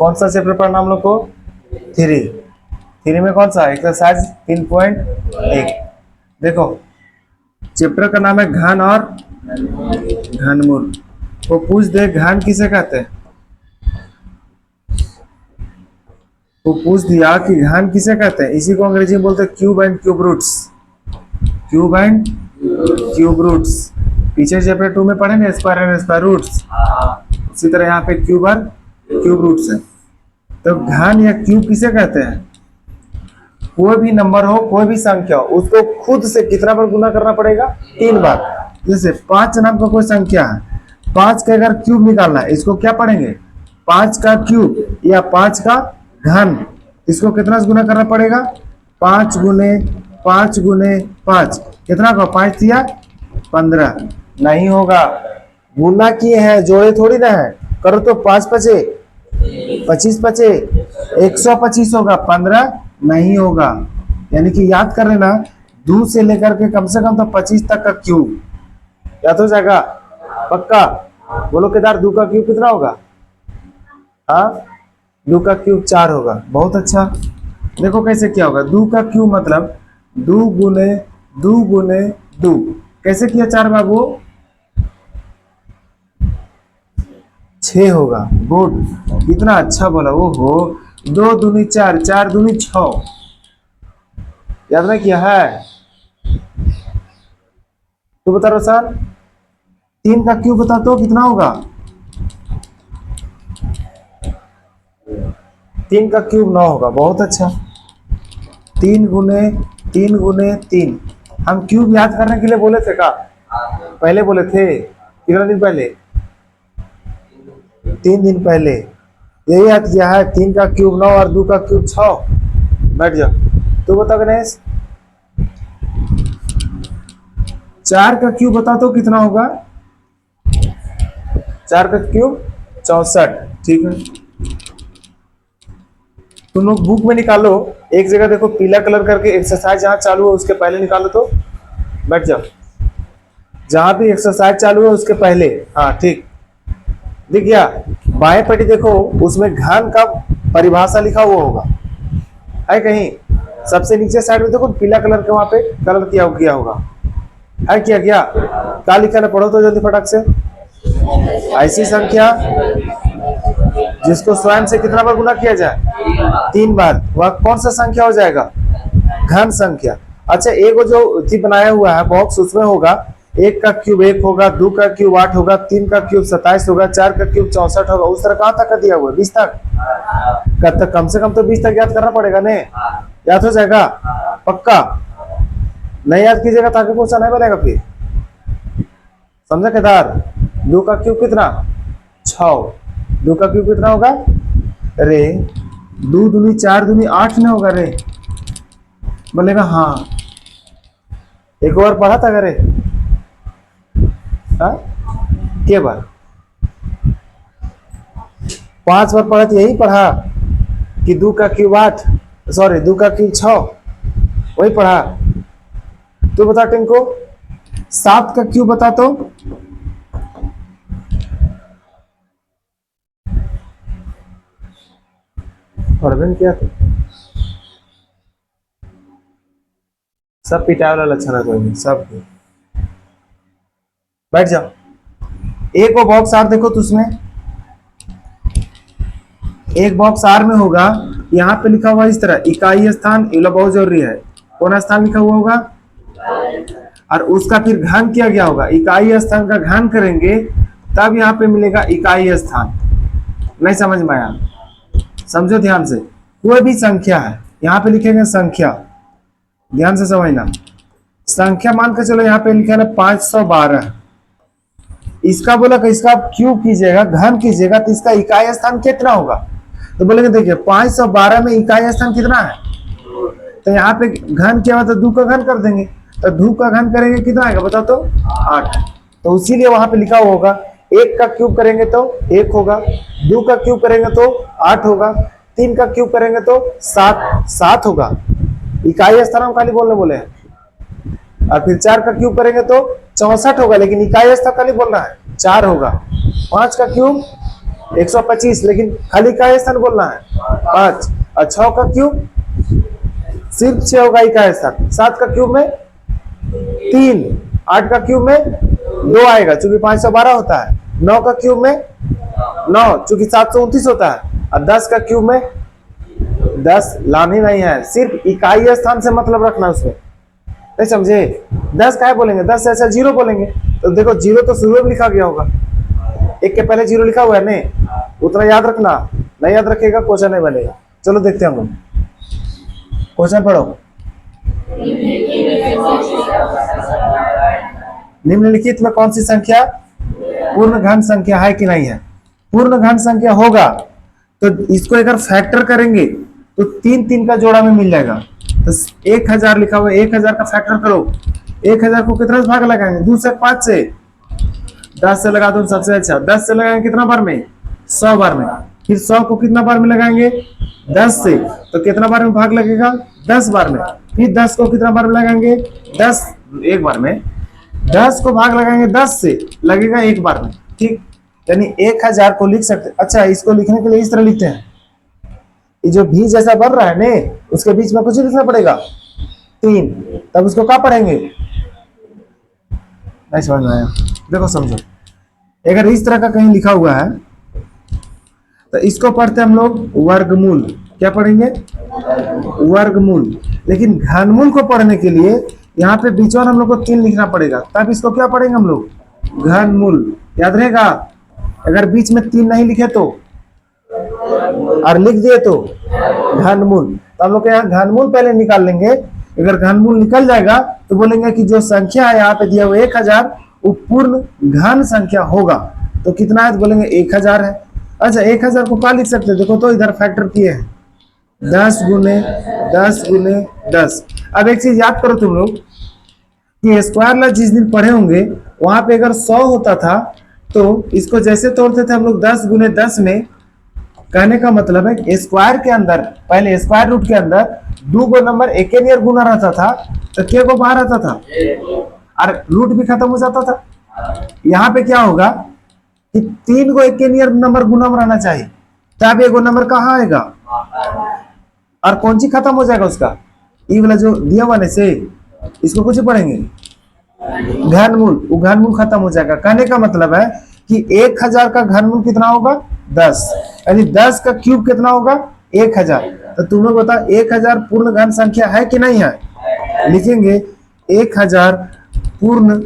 कौन सा चैप्टर पढ़ना हम लोग को? 3 में कौन सा? एक्सरसाइज 3.1। देखो चैप्टर का नाम है घन और घनमूल। वो पूछ दे घन किसे कहते हैं, वो पूछ दिया कि घन किसे कहते हैं, इसी को अंग्रेजी में बोलते हैं cube and cube roots. Cube and cube roots पीछे चैप्टर 2 में पढ़ेंगे, स्क्वायर एंड स्क्वायर रूट्स। उसी तरह यहाँ पे क्यूब और क्यूब रूट्स है। तो घन या क्यूब किसे कहते हैं? कोई भी नंबर हो, कोई भी संख्या हो, उसको खुद से कितना बार गुना करना पड़ेगा? 3 बार। जैसे 5 नाम का कोई संख्या है, 5 का अगर क्यूब निकालना है, इसको क्या पढ़ेंगे? 5 का क्यूब या 5 का घन, इसको कितना गुना करना पड़ेगा? 5 गुने 5 गुने 5, कितना का? 5 दिया 15। नहीं होगा, गुना किए हैं, जोड़े थोड़ी ना है। करो तो 5 पचे 25 पचे 125 होगा, 15 नहीं होगा। यानी कि याद कर लेना, 2 से लेकर के कम से कम तो 25 तक का क्यूब याद हो जाएगा पक्का। बोलो केदार, 2 का क्यूब कितना होगा? हाँ, 2 का क्यूब 4 होगा। बहुत अच्छा। देखो कैसे क्या होगा, 2 का क्यूब मतलब 2 गुने 2 गुने 2। कैसे किया 4 बाबू? 6 होगा। गुड, कितना अच्छा बोला। वो हो 2 दूनी 4, 4 दूनी 6। याद नहीं किया है? तो बता रोशन, 3 का क्यूब बता तो कितना होगा? 3 का क्यूब 9 होगा। बहुत अच्छा। 3 गुने 3 गुने 3। हम क्यूब याद करने के लिए बोले थे का? पहले बोले थे। कितना दिन पहले? 3 दिन पहले। यही याद किया है। 3 का क्यूब 9 और 2 का क्यूब 6। बैठ जाओ। तो बता गणेश, 4 का क्यूब बता तो कितना होगा? 4 का क्यूब 64। ठीक है, तुम लोग बुक में निकालो। एक जगह देखो पीला कलर करके एक्सरसाइज जहां चालू है उसके पहले निकालो तो। बैठ जाओ, जहां भी एक्सरसाइज चालू है उसके पहले। हाँ ठीक, दिख गया? बाएं पट्टी देखो, उसमें घन का परिभाषा लिखा हुआ होगा, है कहीं? सबसे नीचे साइड में देखो पीला कलर के वहां पे कलर किया होगा, है? किया गया? क्या लिखा ना, पढ़ो तो जल्दी फटाक से। ऐसी संख्या जिसको स्वयं से कितना बार गुना किया जाए? 3 बार। वह कौन सा संख्या हो जाएगा? घन संख्या। अच्छा, एक जो थी बनाया हुआ है बॉक्स, उसमें होगा 1 का क्यूब 1 होगा, 2 का क्यूब 8 होगा, 3 का क्यूब 27 होगा, 4 का क्यूब 64 होगा। उस तरह कहां तक का दिया हुआ है? 20 तक। कम से कम तो 20 तक याद करना पड़ेगा ने। याद हो जाएगा पक्का? नहीं याद कीजिएगा तो आगे क्वेश्चन नहीं बनेगा फिर। समझा केदार? 2 का क्यूब कितना? 6। 2 का क्यूब कितना होगा रे? 2 दूनी 4 दूनी 8 नहीं होगा रे? बोलेगा हाँ। एक बार पढ़ा था रे? हाँ, के बार? 5 बार पढ़ा था। यही पढ़ा कि 2 का क्यूब 8, सॉरी 2 का क्यूब 6, वही पढ़ा। तो बता टिंको, 7 का क्यूब बता तो। पढ़बे क्या था? सब पिटाई वाला लक्षण है कोई सब। बैठ जाओ। एक वो बॉक्स आर देखो तो उसमें एक बॉक्स आर में होगा, यहाँ पे लिखा हुआ इस तरह इकाई स्थान, ये बहुत जरूरी है। कौन स्थान लिखा हुआ होगा? और उसका फिर घन किया गया होगा। इकाई स्थान का घन करेंगे तब यहाँ पे मिलेगा इकाई स्थान। नहीं समझ में आया? समझो ध्यान से। कोई भी संख्या है, यहाँ पे लिखेंगे संख्या, ध्यान से समझना। संख्या मान के चलो यहाँ पे लिखा है 512। इसका बोला कि इसका क्यूब कीजिएगा, घन कीजिएगा, तो इसका इकाई स्थान कितना होगा? तो बोलेंगे देखिए 512 में इकाई स्थान कितना है? तो यहाँ पे घन क्या होता है? 2 का घन कर देंगे। तो 2 का घन करेंगे कितना आएगा बताओ तो? 8। तो इसीलिए वहां पे लिखा हुआ होगा 1 का क्यूब करेंगे तो 1 होगा, 2 का क्यूब करेंगे तो 8 होगा, 3 का क्यूब करेंगे तो 7 होगा। इकाई स्थान हम खाली बोलने बोले हैं। और फिर 4 का क्यूब करेंगे तो 64 होगा, लेकिन इकाई स्थान खाली बोलना है 4 होगा। 5 का क्यूब 125, लेकिन खाली का स्थान बोलना है 5। और 6 का क्यूब सिर्फ 6 होगा, का स्थान। 7 का क्यूब में 3, 8 का क्यूब में 2 आएगा चूंकि 512 होता है। 9 का क्यूब में 9 चूंकि 729 होता है। और 10 का क्यूब में 10 लानी नहीं है, सिर्फ इकाई स्थान से मतलब रखना उसमें, नहीं समझे। 10 का है बोलेंगे, 10 से अच्छा 0 बोलेंगे। तो देखो 0 तो शुरू में लिखा गया होगा, एक के पहले 0 लिखा हुआ है नहीं, उतना याद रखना, नहीं याद रखेगा क्वेश्चन नहीं बनेगा। चलो देखते हैं हम लोग, क्वेश्चन पढ़ो। निम्नलिखित में कौन सी संख्या पूर्ण घन संख्या है कि नहीं है? पूर्ण घन संख्या होगा तो इसको अगर फैक्टर करेंगे तो 3 3 का जोड़ा में मिल जाएगा। तो 1000 लिखा हुआ है, 1000 का फैक्टर करो। 1000 को कितना भाग लगाएंगे? 2 से 5 से, 10 से लगा दो सबसे अच्छा। 10 से लगाएंगे कितना बार में? 100 बार में। फिर 100 को कितना बार में लगाएंगे? 10 से, तो कितना बार में भाग लगेगा? 10 बार में। फिर 10 को कितना बार में लगाएंगे? 10 एक बार में। 10 को भाग लगाएंगे 10 से, लगेगा 1 बार में। ठीक, यानी 1000 को लिख सकते। अच्छा, इसको लिखने के लिए इस तरह लिखते हैं, ये जो भी जैसा बन रहा है ने, उसके बीच में कुछ लिखना पड़ेगा 3, तब उसको क्या पढ़ेंगे? नहीं समझ में आया? देखो समझो, अगर इस तरह का कहीं लिखा हुआ है तो इसको पढ़ते हम लोग वर्गमूल। क्या पढ़ेंगे? वर्गमूल। लेकिन घनमूल को पढ़ने के लिए यहाँ पे बीच में हम लोग को 3 लिखना पड़ेगा, तब इसको क्या पढ़ेंगे हम लोग? घनमूल। याद रहेगा? अगर बीच में 3 नहीं लिखे तो, और लिख दिए तो घनमूल। तो हम लोग यहाँ घनमूल पहले निकाल लेंगे। अगर घनमूल निकल जाएगा तो बोलेंगे कि जो संख्या है यहाँ पे दिया हुआ 1000, वो पूर्ण घन संख्या होगा। तो कितना है? तो बोलेंगे 1000 है। अच्छा, 1000 को क्या लिख सकते हैं? देखो तो इधर फैक्टर किए हैं, 10 गुने 10 गुने 10। अब एक चीज याद करो तुम लोग कि स्क्वायर ला जिस दिन पढ़े होंगे वहां पे अगर 100 होता था तो इसको जैसे तोड़ते थे हम लोग 10 गुने 10 में। कहने का मतलब है स्क्वायर के अंदर, पहले स्क्वायर रूट के अंदर 2 गो नंबर एक नियर गुना रहता था, तो क्या को बाहर आता था और रूट भी खत्म हो जाता था। यहाँ पे क्या होगा कि 3 गो एक नियर नंबर गुना में रहना चाहिए, तब एगो नंबर कहाँ आएगा और कौन सी खत्म हो जाएगा उसका? ये वाला जो दिया हुआ से, इसको कुछ पढ़ेंगे घनमूल, वो घनमूल खत्म हो जाएगा। कहने का मतलब है कि 1000 का घनमूल कितना होगा? 10, यानी 10 का क्यूब कितना होगा? 1000। तो तुम लोग बताओ 1000 पूर्ण घन संख्या है कि नहीं है? लिखेंगे 1000 पूर्ण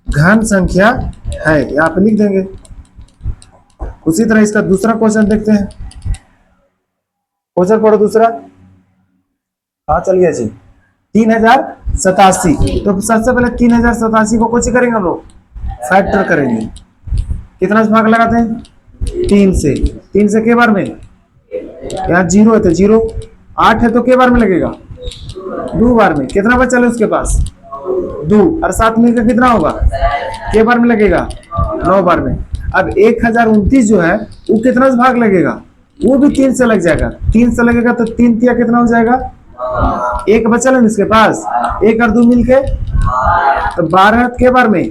घन संख्या है, यहाँ पे लिख देंगे। उसी तरह इसका दूसरा क्वेश्चन देखते हैं। क्वेश्चन पढ़ो दूसरा। हाँ चलिए जी, 3087। तो सबसे पहले 3087 को कुछ करेंगे हम लोग? फैक्टर करेंगे। कितना से भाग लगाते हैं? 3 से। 3 से के बार में? यहाँ 0 है तो 0, 8 है तो के बार में लगेगा? 2 बार में। कितना बचा है उसके पास? 2, और 7 मिलकर कितना होगा? के बार में लगेगा? 9 बार में। अब 1029 जो है वो कितना से भाग लगेगा? वो भी 3 से लग जाएगा। 3 से लगेगा तो 3 तिया कितना हो जाएगा? 1 बचा है इसके पास, 1 और 2 मिलके तो 12 के बार में,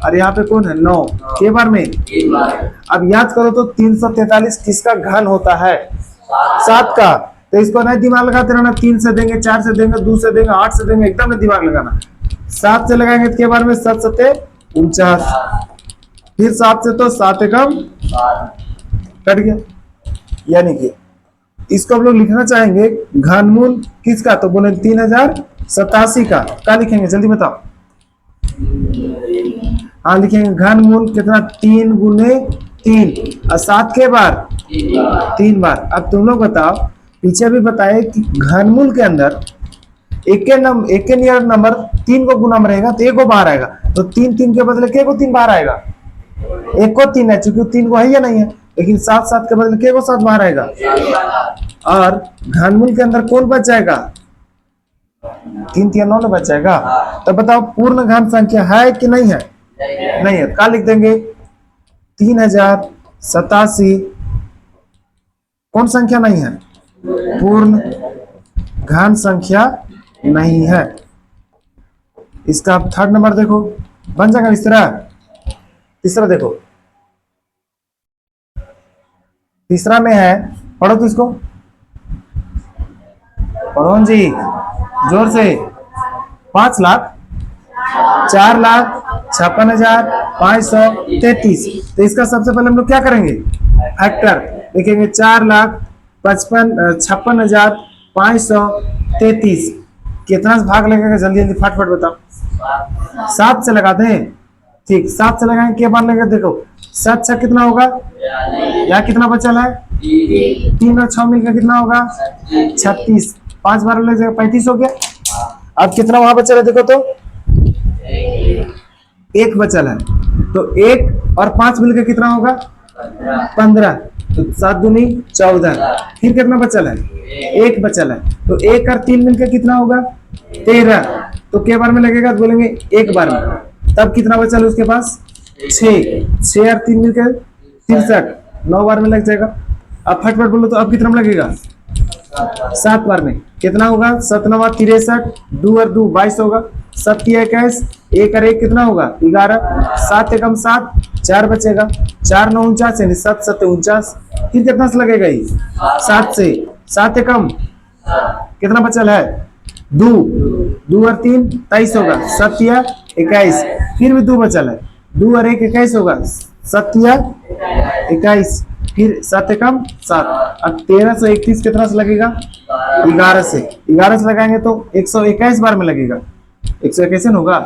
और यहाँ पे कौन है? 9 के बार में। अब याद करो तो 343 किसका घन होता है? 7 का। तो इसको नहीं दिमाग लगाते रहना, 3 से देंगे, 4 से देंगे, 2 से देंगे, 8 से देंगे, एकदम नहीं दिमाग लगाना। 7 से लगाएंगे के बार में 7 7 49, फिर 7 से तो 7 एकम कट गया। यानी कि इसको हम लोग लिखना चाहेंगे घनमूल किसका? तो बोले 3087 का। क्या लिखेंगे जल्दी बताओ? हाँ लिखेंगे घनमूल कितना? 3 गुने 3 और 7 के बार 3 बार। अब तुम लोग बताओ, पीछे भी बताए कि घनमूल के अंदर एक नियर नंबर 3 को गुना में रहेगा तो 1 को बाहर आएगा। तो 3 3 के बदले के को 3 बाहर आएगा? 1 को 3 है, चूंकि 3 को है या नहीं है, लेकिन 7 7 के बदले के को 7 बाहर आएगा। और घनमूल के अंदर कौन बच जाएगा? 3 3 9 बच जाएगा। तो बताओ पूर्ण घन संख्या है कि नहीं है? नहीं है। क्या लिख देंगे? 3087 कौन संख्या नहीं है? पूर्ण घन संख्या नहीं है। इसका थर्ड नंबर देखो, बन जाएगा इस तरह। तीसरा देखो, तीसरा में है, पढ़ो तो इसको, पढ़ो जी जोर से। 5,04,56,533। तो इसका सबसे पहले हम लोग क्या करेंगे, फैक्टर लिखेंगे। 4,55,533 कितना से भाग लगेगा, जल्दी जल्दी फटाफट बताओ। 7 से लगा दें, ठीक, 7 से लगाएंगे क्या बार लगेगा, देखो 7 छः कितना होगा, यहाँ कितना बचा है, 3 और 6 मिलकर कितना होगा 36, 5 बार लग जाएगा 35 हो गया। अब कितना वहां बचा है देखो तो, 1 बचल है, तो 1 और 5 मिलकर कितना होगा 15, तो 7 दूनी 14। फिर कितना बचल है, 1 बचल है, तो 1 और 3 मिलकर कितना होगा 13। तो के बार में लगेगा, तो बोलेंगे 1 बार में, तब कितना बचल है उसके पास 6 और 3 मिलकर 63, 9 बार में लग जाएगा। अब फटफट बोलो तो अब कितना में लगेगा 7 बार में, कितना होगा 7 9 63, 2 और 2 22 होगा, 7 21, 1 और 1 कितना होगा 11, 7 एकम 7, 4 बचेगा, 4 9 49 यानी 7 7 49। फिर कितना से लगेगा ये 7 से, 7 एकम कितना बचल है 2, 2 और 3 23 होगा, 7 या 21, फिर भी 2 बचल है, 2 और 1 21 होगा, 7 या 21, फिर 7 एकम 7। अब 13 से 31 कितना से लगेगा 11 से, 11 से लगाएंगे तो 121 बार में लगेगा, 121 होगा,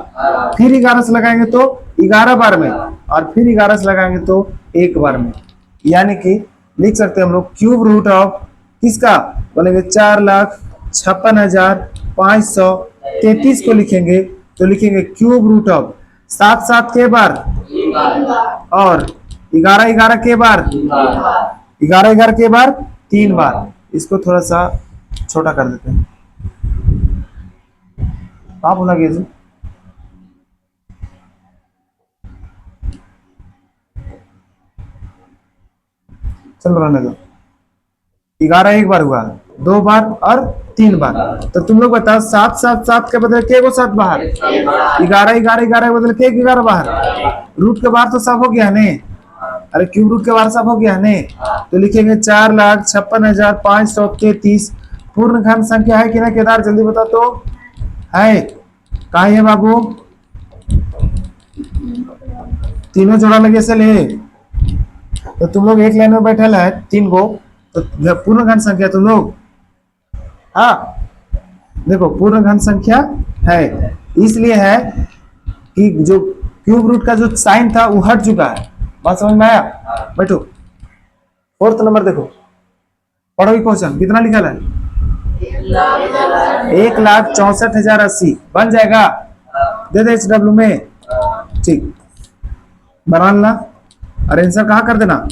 फिर 11 से लगाएंगे तो 11 बार में, और फिर 11 से लगाएंगे तो 1 बार में। यानी कि लिख सकते हैं हम लोग क्यूब रूट ऑफ किसका, बोलेंगे 4,56,533 को लिखेंगे, तो लिखेंगे क्यूब रूट ऑफ 7 7 के बार और 11 11 के बार, 11 11 के बार 3 बार। इसको थोड़ा सा छोटा कर देते हैं, आप बोला गया जी, चलो रहने दो। 11 1 बार हुआ, 2 बार और 3 बार, तो तुम लोग बताओ 7 7 7 के बदले के 7 बाहर, 11 11 11 के बदले के 11 बाहर, रूट के बाहर तो सब हो गया ने, अरे क्यूब रूट के बाहर सब हो गया ने, तो लिखेंगे 4,56,533 पूर्ण खंड संख्या है कि ना केदार, जल्दी बता तो, है कहा है बाबू, तीनों जोड़ा लगे से ले, तो तुम लोग एक लाइन में बैठल है 3 गो, तो पूर्ण घन संख्या तुम लोग, हाँ देखो पूर्ण घन संख्या है, इसलिए है कि जो क्यूब रूट का जो साइन था वो हट चुका है। बात समझ में आया, बैठो। 4th नंबर देखो, पढ़ो ये क्वेश्चन कितना लिखा है, 1,64,080 बन जाएगा, दे दे HW में, ठीक बना लेना, और आंसर कहाँ कर देना,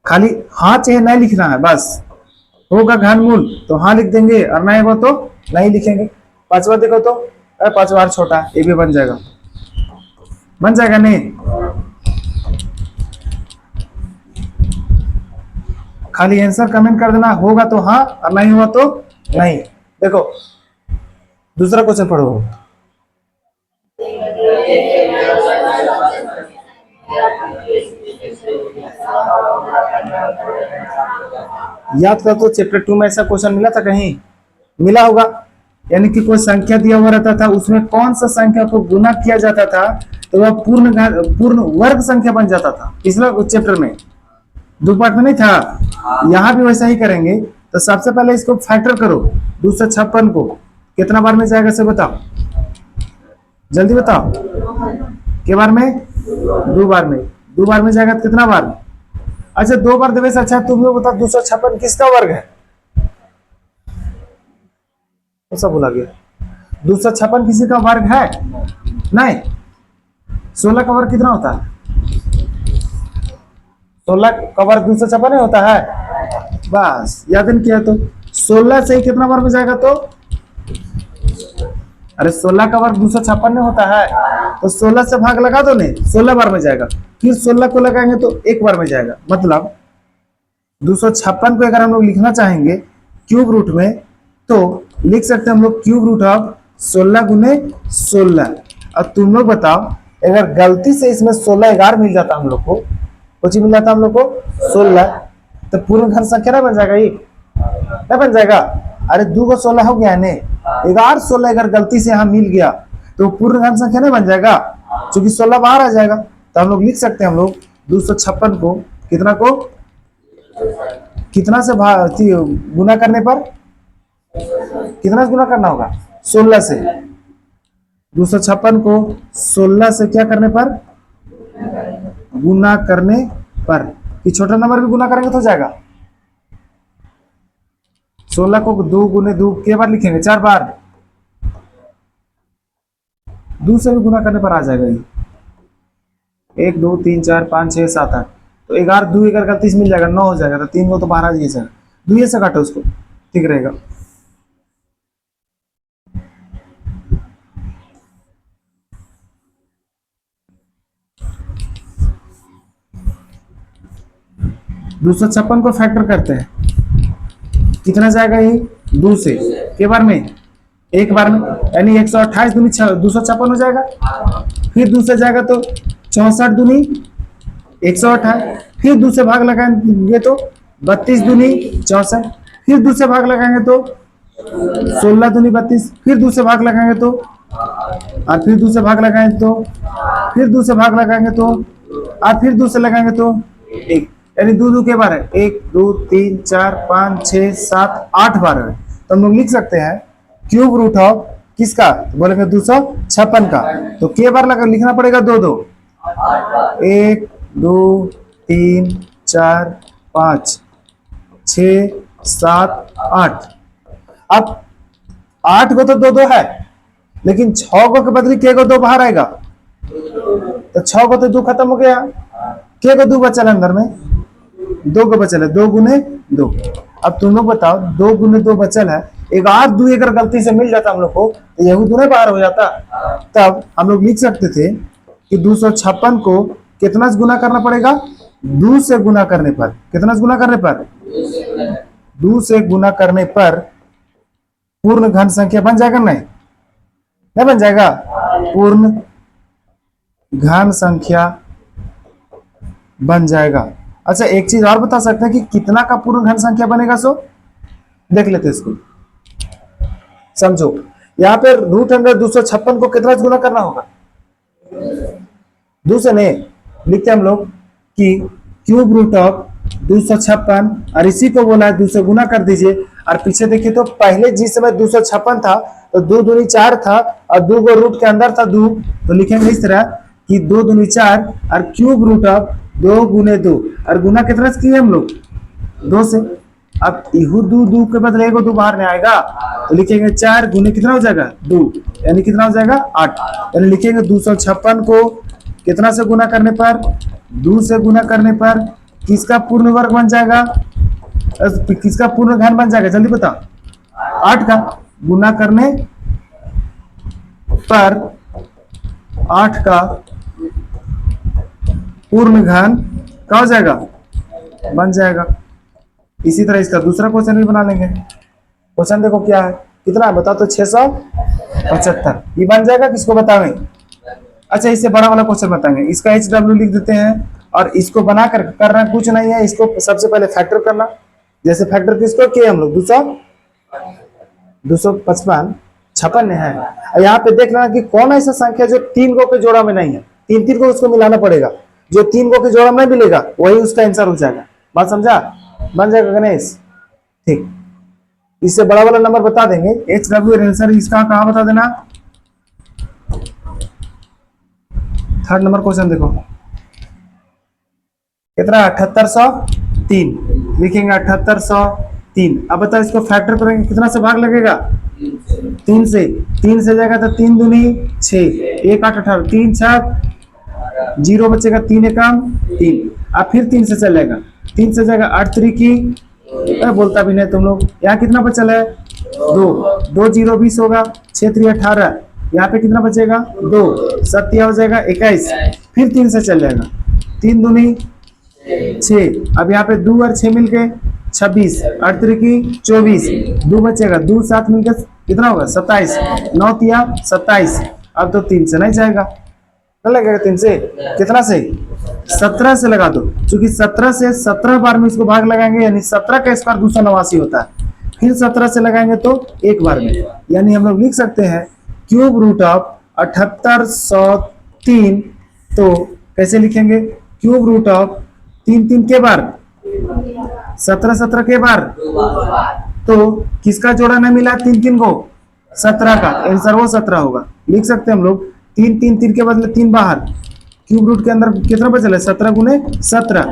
खाली हाँ चाहे नहीं लिखना है, बस होगा घनमूल तो हाँ लिख देंगे, और नहीं हो तो नहीं लिखेंगे। 5वां देखो तो, 5वां छोटा है, ये भी बन जाएगा, बन जाएगा नहीं, खाली आंसर कमेंट कर देना, होगा तो हाँ और नहीं हुआ तो नहीं। देखो दूसरा क्वेश्चन पढ़ो, याद कर तो चैप्टर 2 में ऐसा क्वेश्चन मिला था, कहीं मिला होगा, यानी कि कोई संख्या दिया हुआ रहता था, उसमें कौन सा संख्या को गुना किया जाता था तो वह पूर्ण वर्ग संख्या बन जाता था। पिछले चैप्टर में 2 पार्ट में नहीं था, यहाँ भी वैसा ही करेंगे। तो सबसे पहले इसको फैक्टर करो, 256 को कितना बार में जाएगा से बताओ, जल्दी बताओ, के बार में 2 बार में, 2 बार में जाएगा तो कितना बार, अच्छा 2 बार देवे से अच्छा तुम लोग बताओ 256 किसका वर्ग है, ऐसा बोला गया 256 किसी का वर्ग है नहीं, 16 का वर्ग कितना होता है, 16 का वर्ग 256 नहीं होता है, बस याद नहीं किया तो 16 से ही कितना बार में जाएगा तो, अरे 16 का वर्ग 256 नहीं होता है, तो 16 से भाग लगा दो नहीं, 16 बार में जाएगा, फिर 16 को लगाएंगे तो 1 बार में जाएगा। मतलब 256 को अगर हम लोग लिखना चाहेंगे क्यूब रूट में तो लिख सकते हैं हम लोग क्यूब रूट ऑफ 16 गुने 16। अब तुम लोग बताओ अगर गलती से इसमें 16 11 मिल जाता हम लोग को कुछ मिल जाता हम लोग को 16। तो पूर्ण घन संख्या ना बन जाएगा ये, क्या बन जाएगा? अरे 2 को 16 हो गया ने, 11 16 अगर गलती से यहाँ मिल गया तो पूर्ण घन संख्या नहीं बन जाएगा, क्योंकि 16 बाहर आ जाएगा। तो हम लोग लिख सकते हैं, हम लोग 256 को कितना को कितना से गुना करने पर, कितना से गुना करना होगा? 16 से। 256 को 16 से क्या करने पर? गुना करने पर। कि छोटा नंबर भी गुना करेंगे तो जाएगा। 16 को 2 गुने 2 के बार लिखेंगे? 4 बार। 2 से भी गुना करने पर आ जाएगा ये। 1 2 3 4 5 6 7 8। तो 11 2 11 का 30 मिल जाएगा, 9 हो जाएगा। तो 3 को तो बाहर आ जाएगा, 2 से काटो उसको, ठीक रहेगा। दो सौ छप्पन को फैक्टर करते हैं, कितना जाएगा ये? 2 से के बार में, एक बार में, यानी 128 दूनी 256 हो जाएगा। फिर 2 से जाएगा तो 64 दूनी 128। फिर 2 से भाग लगाएंगे तो 32 दूनी 64। फिर 2 से भाग लगाएंगे तो 16 दूनी 32। फिर 2 से भाग लगाएंगे तो, और फिर 2 से भाग लगाएंगे तो, फिर 2 से भाग लगाएंगे तो, और फिर 2 से लगाएंगे तो 1, यानी 2 2 के बार है, 1 2 3 4 5 6 7 8 बार है। तो हम लोग लिख सकते हैं क्यूब रूट ऑफ किसका? तो बोलेंगे 256 का। तो के बार लगा लिखना पड़ेगा 2 2, 1 2 3 4 5 6 7 8। अब 8 को तो 2 2 है, लेकिन 6 को के बदले के को 2 बाहर आएगा। तो 6 को तो 2 खत्म हो गया, के को 2 बचल अंदर में, 2 को बचल है, 2 गुने 2। अब तुम लोग बताओ, 2 गुने 2 बचल है, 11 2 अगर गलती से मिल जाता हम लोग को तो यही दोनों बाहर हो जाता। तब हम लोग लिख सकते थे कि 256 को कितना से गुना करना पड़ेगा? 2 से गुना करने पर। कितना से गुना करने पर? 2 से गुना करने पर पूर्ण घन संख्या बन जाएगा? नहीं बन जाएगा। पूर्ण घन संख्या बन जाएगा। अच्छा, एक चीज और बता सकते हैं कि कितना का पूर्ण घन संख्या बनेगा? सो देख लेते हैं इसको, समझो। यहाँ पे रूट अंडर 256 को कितना गुना करना होगा? 2 से नहीं, लिखते हम लोग कि क्यूब रूट ऑफ 256, और इसी को बोला है 2 से गुना कर दीजिए। और पीछे देखिए तो पहले जिस समय 256 था तो 2 दूनी 4 था, और 2 को रूट के अंदर था 2, तो लिखेंगे इस तरह कि 2 दूनी 4 और क्यूब रूट ऑफ 2 गुने 2, और गुना कितना से किए हम लोग? 2 से। अब इहू 2 2 के बदले 1 2 बाहर नहीं आएगा, तो लिखेंगे 4 गुने कितना हो जाएगा? 2, यानी कितना हो जाएगा? 8। यानी लिखेंगे 256 को कितना से गुना करने पर? 2 से गुना करने पर किसका पूर्ण वर्ग बन जाएगा? किसका पूर्ण घन बन जाएगा? जल्दी बताओ। 8 का गुना करने पर 8 का पूर्ण घन क्या हो जाएगा? बन जाएगा। इसी तरह इसका दूसरा क्वेश्चन भी बना लेंगे। क्वेश्चन देखो क्या है, कितना है बताओ तो? 675। ये बन जाएगा, किसको बताएंगे? अच्छा, इससे बड़ा वाला क्वेश्चन बताएंगे। इसका HW लिख देते हैं, और इसको बना कर करना कुछ नहीं है, इसको सबसे पहले फैक्टर करना। जैसे फैक्टर किसको किए हम लोग? 255 56 है। और यहाँ पे देख लेना कि कौन ऐसा संख्या जो 3 को के जोड़ा में नहीं है। 3 3 को उसको मिलाना पड़ेगा, जो 3 को के जोड़ा में नहीं मिलेगा वही उसका आंसर हो जाएगा। बात समझा? बन जाएगा गणेश, ठीक। इससे बड़ा वाला नंबर बता देंगे। HW आंसर इसका कहाँ बता देना? थर्ड नंबर क्वेश्चन देखो, कितना? 7803 लिखेंगे, 7803। अब बताओ इसको फैक्टर करेंगे, कितना से भाग लगेगा? 3 से। 3 से जाएगा तो 3 दूनी 6, 1 8 18, 3 6 0 बचेगा, 3 एकम 3। अब फिर 3 से चलेगा, 3 से जाएगा 8 3 की, बोलता भी नहीं तुम लोग। यहाँ कितना बचल है? 2 2 0 20 होगा, 6 3 18। यहाँ पे कितना बचेगा? 2 7 हो जाएगा 21। फिर 3 से चल जाएगा, 3 दूनी 6। अब यहाँ पे 2 और 6 मिलके 26, 8 3 की 24, 2 बचेगा, 2 7 मिलकर कितना होगा? 27, 9 3 27। अब तो 3 से नहीं जाएगा, ना लगेगा 3 से, कितना से 17 से लगा दो, क्योंकि 17 से 17 बार में इसको भाग लगाएंगे यानी 17 का स्क्वायर 289 होता है, फिर 17 से लगाएंगे तो एक बार में, यानी हम लोग लिख सकते हैं क्यूब रूट ऑफ 7803। तो कैसे लिखेंगे, क्यूब रूट ऑफ 3 3 के बार 17 17 के बार, तो किसका जोड़ा नहीं मिला 3 3 को, 17 का, आंसर वो 17 होगा। लिख सकते हैं हम लोग 3 3 3 के बदले 3 बाहर, क्यूब रूट के अंदर कितना बचल है 17 गुने 17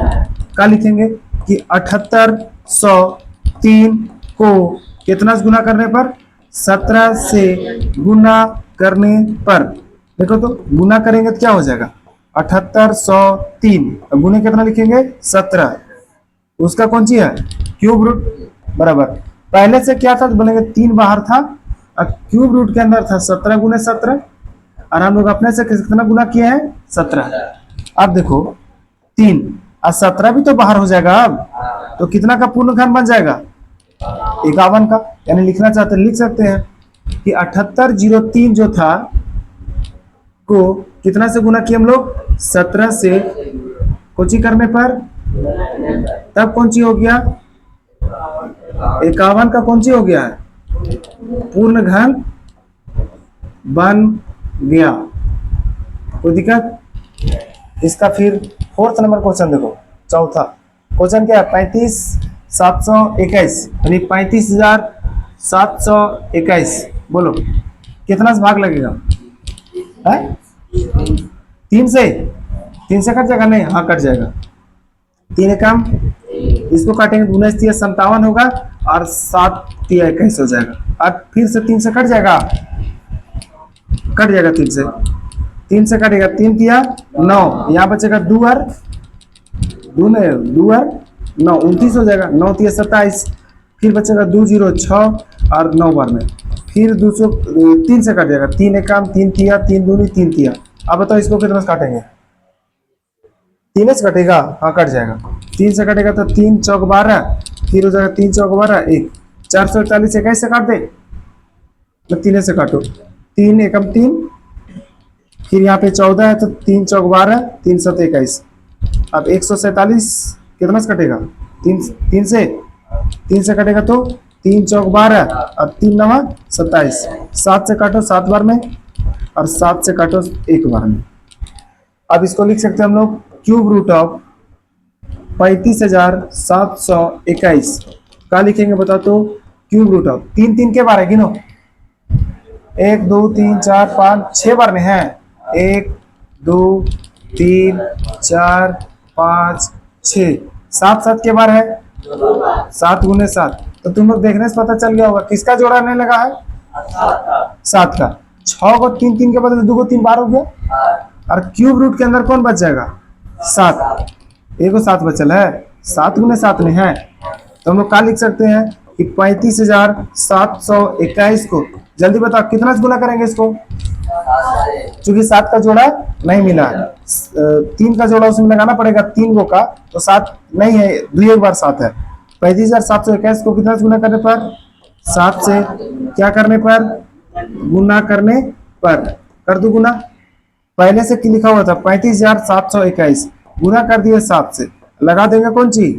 का लिखेंगे कि 7803 को कितना से गुना करने पर, 17 से गुना करने पर, देखो तो गुना करेंगे तो क्या हो जाएगा 7803, गुने कितना लिखेंगे 17, उसका कौन सी है क्यूब रूट बराबर, पहले से क्या था तो बोलेंगे 3 बाहर था और क्यूब रूट के अंदर था 17 गुने 17, और हम लोग अपने से कितना गुना किए हैं 17। अब देखो 3 और 17 भी तो बाहर हो जाएगा, अब तो कितना का पूर्ण घन बन जाएगा 51 का, यानी लिखना चाहते हैं लिख सकते हैं कि 7803 जो था को कितना से गुना किया हम लोग 17 से, कोची करने पर तब कौन सी हो गया 51 का कौन सी हो गया है पूर्ण घन बन गया, कोई दिक्कत। इसका फिर 4th नंबर क्वेश्चन देखो, चौथा क्वेश्चन क्या है 35,721 यानी 35,721, बोलो कितना से भाग लगेगा है 3 से, 3 से कट जाएगा, नहीं हाँ कट जाएगा, 3 कम इसको काटेंगे 19 3 57 होगा और 7 3 21 हो जाएगा, और फिर से 3 से कट जाएगा 3 से कटेगा 3 तिया 9, यहाँ बचेगा 2 और 2 9 29 हो जाएगा, 9 तिया 27, फिर बचेगा 2 0 6 और 9 बार में, फिर 3 से कट जाएगा 3 एकम 3 तिया 3 दूनी 3 तिया। अब बताओ इसको कितना से काटेंगे, 3 से कटेगा, हाँ कट जाएगा, 3 से कटेगा तो 3 चौक 12, फिर हो जाएगा 3 चौक 12 1 441 21 से काट दे, तो 3 से काटो 3 एकम 3, फिर यहाँ पे 14 है तो 3 चौक 12 3 7 21, अब 147 कितना से कटेगा 3 से कटेगा तो 3 चौक 12 और 3 9 27, 7 से काटो 7 बार में और 7 से काटो 1 बार में। अब इसको लिख सकते हैं हम लोग क्यूब रूट ऑफ 35,721 का लिखेंगे बताओ तो क्यूब रूट ऑफ 3 3 के बार है, गिनो 1 2 3 4 5 6 बार में है, 1 2 3 4 5 6 7 7 के बार है, 7 गुने 7, तो तुम लोग देखने से पता चल गया होगा किसका जोड़ा नहीं लगा है 7 का, 6 को 3 3 के बदले 2 को 3 बार हो गया, और क्यूब रूट के अंदर कौन बच जाएगा 7, एक 7 बचल है, 7 गुने 7 में है, तो हम लोग क्या लिख सकते हैं कि 35,721 को जल्दी बताओ कितना से गुना करेंगे इसको, क्योंकि 7 का जोड़ा नहीं मिला है, 3 का जोड़ा उसमें लगाना पड़ेगा 3 को का, तो 7 नहीं है, 2 एक बार 7 है, 35,721 को कितना से गुना करने पर 7 से क्या करने पर गुना करने पर, कर दो गुना, पहले से लिखा हुआ था 35,721 गुना कर दिए 7 से, लगा देंगे कौन सी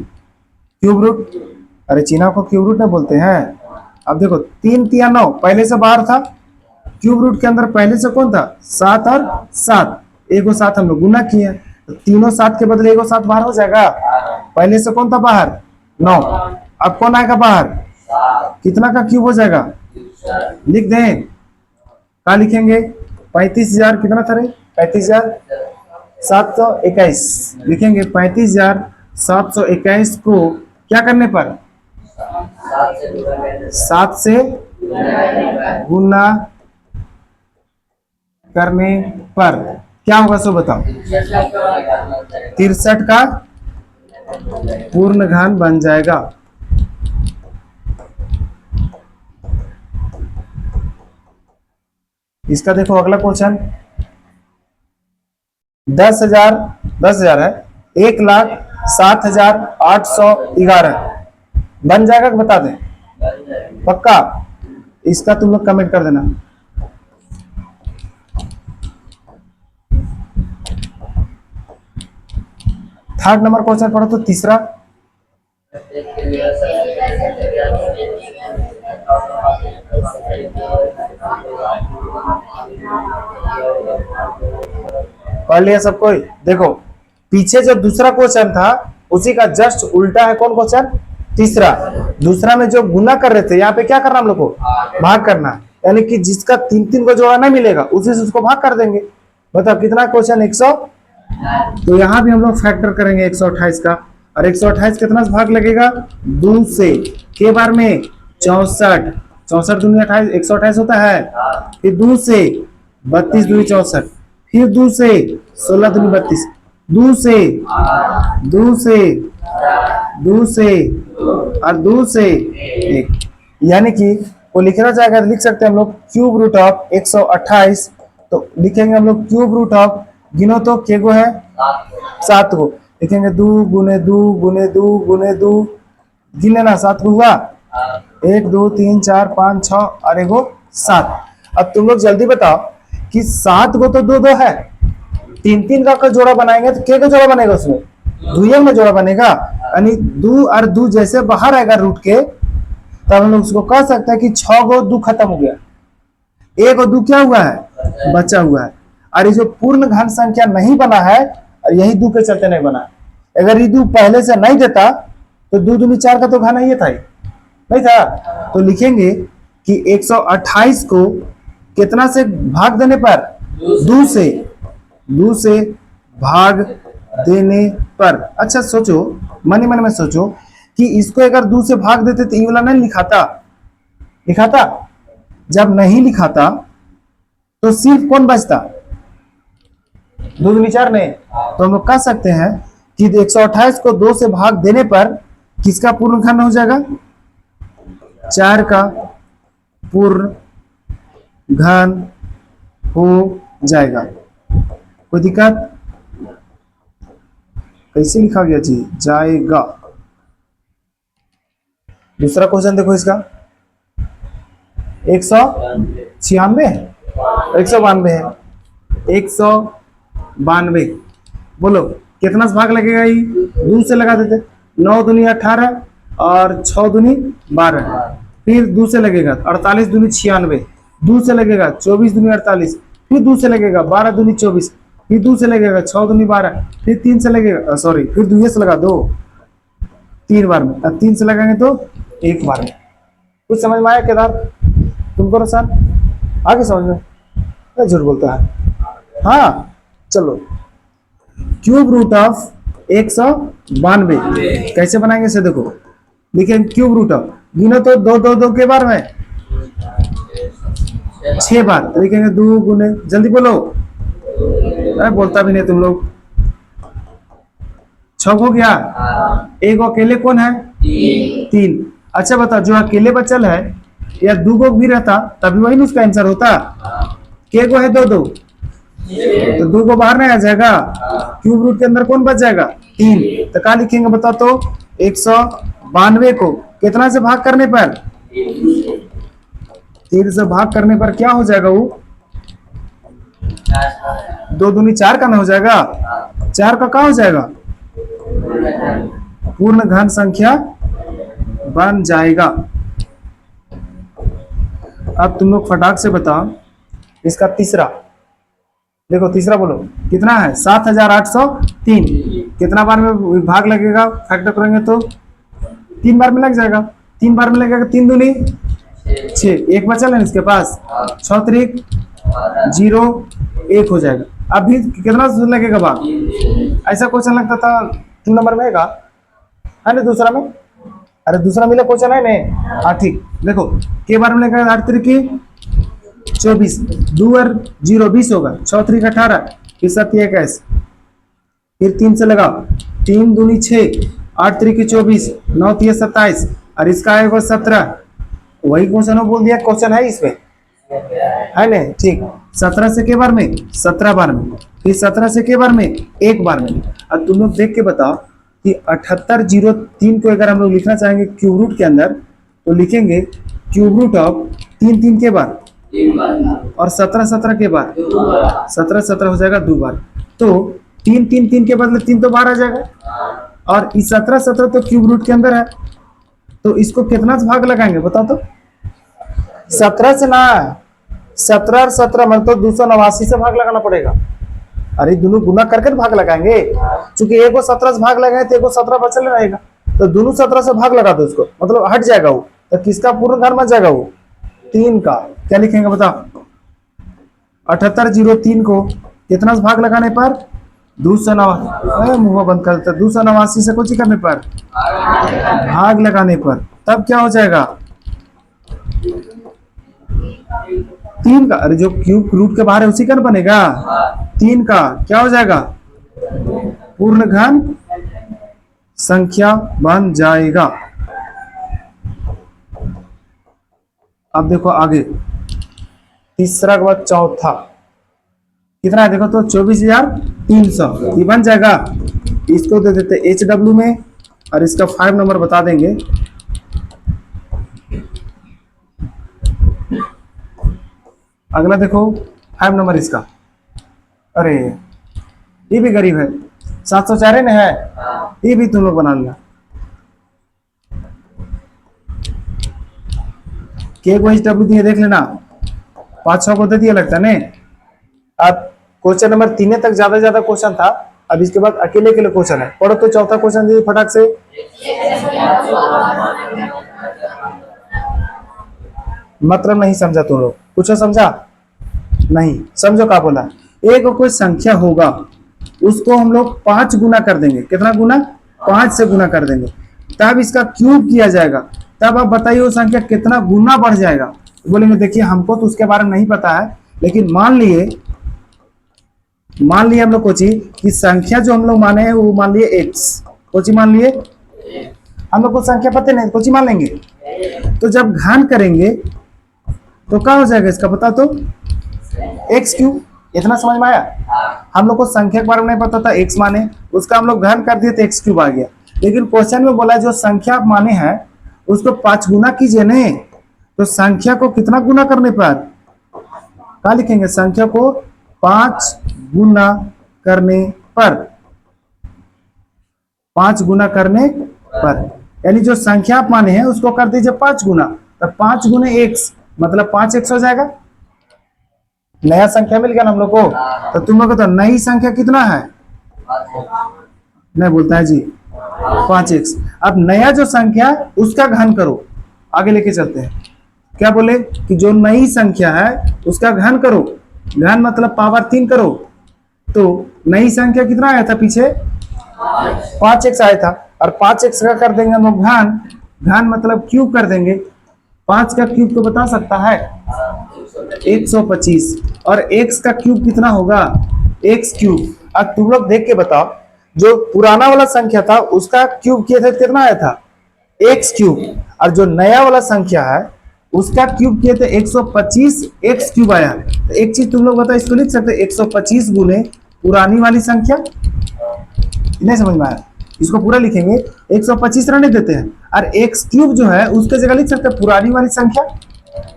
क्यूब रूट, अरे चीना को क्यूब रूट नहीं बोलते हैं। अब देखो 3 तिया 9 पहले से बाहर था, क्यूब रूट के अंदर पहले से कौन था 7 और 7, एगो 7 हम लोग गुना किए, तो तीनों 7 के बदले एगो 7 बाहर हो जाएगा, पहले से कौन था बाहर 9, अब कौन आएगा बाहर, कितना का क्यूब हो जाएगा, लिख दें क्या लिखेंगे 35,000 कितना था रे 35,721 लिखेंगे, 35,721 को क्या करने पर 7 से गुना करने पर क्या होगा सो बताओ, 63 का पूर्ण घन बन जाएगा। इसका देखो अगला क्वेश्चन 10,000 है, 1,07,811 बन जाएगा कि बता दें, पक्का, इसका तुम लोग कमेंट कर देना। थर्ड नंबर क्वेश्चन पढ़ो तो तीसरा। पढ़ लिया सब कोई? देखो पीछे जो दूसरा क्वेश्चन था उसी का जस्ट उल्टा है कौन क्वेश्चन? तीसरा। दूसरा में जो गुना कर रहे थे यहाँ पे क्या करना हम लोग को? भाग करना। यानी कि जिसका तीन तीन को जोड़ा नहीं मिलेगा उसी से उसको भाग कर देंगे। बताओ कितना क्वेश्चन? 100। तो यहाँ भी हम लोग फैक्टर करेंगे 128 का। और 128 कितना से भाग लगेगा? 2 से। के बार में? 64। 64 दूनी 28, 128 होता है। फिर 2 से 32 दूनी 64, फिर 2 से 16 दूनी 32, 2 से 2 से 2 से और 2 से 1। यानी कि वो लिखना जाएगा, लिख सकते हैं हम लोग क्यूब रूट ऑफ 128। तो लिखेंगे हम लोग क्यूब रूट ऑफ, गिनो तो के गो है? 7 गो। लिखेंगे 2 गुने 2 गुने 2 गुने 2, गिन लेना 7 को हुआ। 1 2 3 4 5 6 और एगो 7। अब तुम लोग जल्दी बताओ कि 7 को तो 2 2 है, 3 3 का जोड़ा बनाएंगे तो के का जोड़ा बनेगा? उसमें दुइयम में जोड़ा बनेगा। यानी 2 और 2 जैसे बाहर आएगा रूट के, तब हम लोग उसको कह सकते हैं कि 6 गो 2 खत्म हो गया, 1 और 2 क्या हुआ है? बचा हुआ है। और ये जो पूर्ण घन संख्या नहीं बना है, और यही 2 के चलते नहीं बना। अगर ये 2 पहले से नहीं देता तो 2 दूनी 4 का तो घन ये था ही नहीं था। तो लिखेंगे कि 128 को कितना से भाग देने पर? 2 से। 2 से भाग देने पर। अच्छा सोचो, मन ही मन में सोचो कि इसको अगर 2 से भाग देते तो ये वाला नहीं लिखाता? लिखाता? जब नहीं लिखाता तो सिर्फ कौन बचता? 2 दूनी 4 नहीं। तो हम लोग कह सकते हैं कि 128 को 2 से भाग देने पर किसका पूर्ण घन हो जाएगा? 4 का पूर्ण घन हो जाएगा। कोई दिक्कत? कैसे लिखा गया जी? जाएगा। दूसरा क्वेश्चन देखो इसका, 196 है, 192 है, 192। बोलो कितना से भाग लगेगा? ये 2 से लगा देते, 9 दूनी 18 और 6 दूनी 12, फिर 2 से लगेगा 48 दूनी 96, 2 से लगेगा 24 दूनी 48, फिर 2 से लगेगा 12 दूनी 24, फिर 2 से लगेगा 6 दूनी 12, फिर 3 से लगेगा सॉरी फिर 2 से लगा 2, 3 बार में। अब 3 से लगाएंगे तो 1 बार में। कुछ समझ में आया केदार? तुम करो सर, आगे समझ में? क्या झूठ बोलता है? हाँ चलो, क्यूब रूट ऑफ 192 कैसे बनाएंगे इसे देखो। देखिए क्यूब रूट ऑफ, गिनो तो 2 2 2 के बार में 6 बार। तो लिखेंगे 2 गुने, जल्दी बोलो, अरे बोलता भी नहीं तुम लोग। 6 हो गया। एक अकेले कौन है? 3। अच्छा बताओ जो अकेले बचल है या 2 गो भी रहता तभी वही ना उसका आंसर होता। के गो है? 2 2, तो 2 को बाहर नहीं आ जाएगा। क्यूब रूट के अंदर कौन बच जाएगा? 3। तो क्या लिखेंगे बताओ तो? 192 को कितना से भाग करने पर? 3 से भाग करने पर क्या हो जाएगा? वो 2 दूनी 4 का ना हो जाएगा? 4 का क्या हो जाएगा? पूर्ण घन संख्या बन जाएगा। अब तुम लोग फटाक से बताओ इसका तीसरा। देखो तीसरा बोलो कितना है? 7803। कितना बार में भाग लगेगा? फैक्टर करेंगे तो 3 बार में लग जाएगा। 3 बार में लगेगा, 3 दूनी 6, एक बचल है इसके पास, 6 3 0 1 हो जाएगा। अभी कितना लगेगा भाग? ऐसा क्वेश्चन लगता था 2 नंबर में है ना दूसरा में? अरे दूसरा मिला क्वेश्चन है नहीं? हाँ ठीक। देखो के बार में लगेगा 8 3 24, 2 और 0 20 होगा, 6 3 18, फिर 7 21, फिर 3 से लगा, 3 दूनी 6, 8 3 24, 9 3 27 और इसका आएगा 17। वही क्वेश्चन बोल दिया, क्वेश्चन है इसमें है नहीं? ठीक। 17 से के बार में? 17 बार में, फिर 17 से के बार में? 1 बार में। अब तुम लोग देख के बताओ कि 7803 को अगर हम लोग लिखना चाहेंगे क्यूब रूट के अंदर तो लिखेंगे क्यूब रूट ऑफ 3 3 के बार और 17 17 के बार, 17 17 हो जाएगा 2 बार। तो तीन तीन तीन के बदले तीन तो बाहर आ जाएगा, और इस 17 17 तो क्यूब रूट के अंदर है, तो इसको कितना से भाग लगाएंगे बताओ तो? 17 से ना, 17 और 17 मतलब 289 से भाग लगाना पड़ेगा। अरे दोनों गुना करके भाग लगाएंगे, क्योंकि एक को 17 से भाग लगाए तो एक को 17 बचल रहेगा, तो दोनों 17 से भाग लगा दो उसको, मतलब हट जाएगा वो, तो किसका पूर्ण घन बच जाएगा वो? 3 का। क्या लिखेंगे बताओ? 7803 को कितना से भाग लगाने पर? 289, मुंह बंद करते, 289 से कुछ करने पर, भाग लगाने पर, तब क्या हो जाएगा? 3 का। अरे जो क्यूब रूट के बाहर है उसी का बनेगा, 3 का क्या हो जाएगा? पूर्ण घन संख्या बन जाएगा। अब देखो आगे, तीसरा के बाद चौथा कितना है देखो तो? 24,300, ये बन जाएगा। इसको दे देते HW में, और इसका 5 नंबर बता देंगे। अगला देखो 5 नंबर इसका, अरे ये भी गरीब है, 704 में है, ये भी तुम लोग बना लेना। के को HW दिए देख लेना, 5-6 को दे दिया लगता है ने। अब क्वेश्चन नंबर 3 तक ज्यादा क्वेश्चन था, अब इसके बाद अकेले के लिए क्वेश्चन है, पढ़ो तो। चौथा क्वेश्चन दीजिए फटाक से। मतलब नहीं समझा तुम लोग? कुछ समझा नहीं? समझो क्या बोला। एक कोई संख्या होगा, उसको हम लोग 5 गुना कर देंगे। कितना गुना? 5 से गुना कर देंगे, तब इसका क्यूब किया जाएगा। तब आप बताइए वो संख्या कितना गुना बढ़ जाएगा? बोलेंगे देखिए हमको तो उसके बारे में नहीं पता है, लेकिन मान लिए हम लोग कोची कि संख्या जो हम लोग माने हैं वो मान लिए x, कोची मान लिए, हम लोग को संख्या पता नहीं, कोची मान लेंगे। तो जब घन करेंगे तो क्या हो जाएगा इसका पता तो? X cube. इतना समझ में आया? हम लोग को संख्या के बारे में नहीं पता था, x माने, उसका हम लोग घन कर दिए तो एक्स क्यूब आ गया। लेकिन क्वेश्चन में बोला जो संख्या आप माने हैं उसको 5 गुना कीजिए ने, तो संख्या को कितना गुना करने पर? क्या लिखेंगे? संख्या को 5 गुना करने पर, 5 गुना करने पर, यानी जो संख्या आप माने हैं उसको कर दीजिए 5 गुना, तो 5 गुने x मतलब 5x हो जाएगा। नया संख्या मिल गया ना हम लोग को। तो तुम लोग को तो नई संख्या कितना है? नहीं बोलता है जी, 5x। अब नया जो संख्या उसका घन करो, आगे लेके चलते हैं। क्या बोले कि जो नई संख्या है उसका घन करो, घन मतलब पावर 3 करो। तो नई संख्या कितना आया था पीछे? 5x आया था, और 5x का कर देंगे हम लोग घन, घन मतलब क्यूब कर देंगे। 5 का क्यूब तो बता सकता है 125, और x का क्यूब कितना होगा? x cube. अब तुम लोग देख के बताओ, जो पुराना वाला संख्या था उसका क्यूब किए थे कितना आया था? x क्यूब, और जो नया वाला संख्या है उसका क्यूब किए थे 125, x क्यूब आया। तो एक चीज तुम लोग बताओ, इसको लिख सकते 125 गुने पुरानी वाली संख्या? नहीं समझ में आया? इसको पूरा लिखेंगे, 125 रहने देते हैं, और x क्यूब जो है उसके जगह लिख सकते हैं पुरानी वाली संख्या,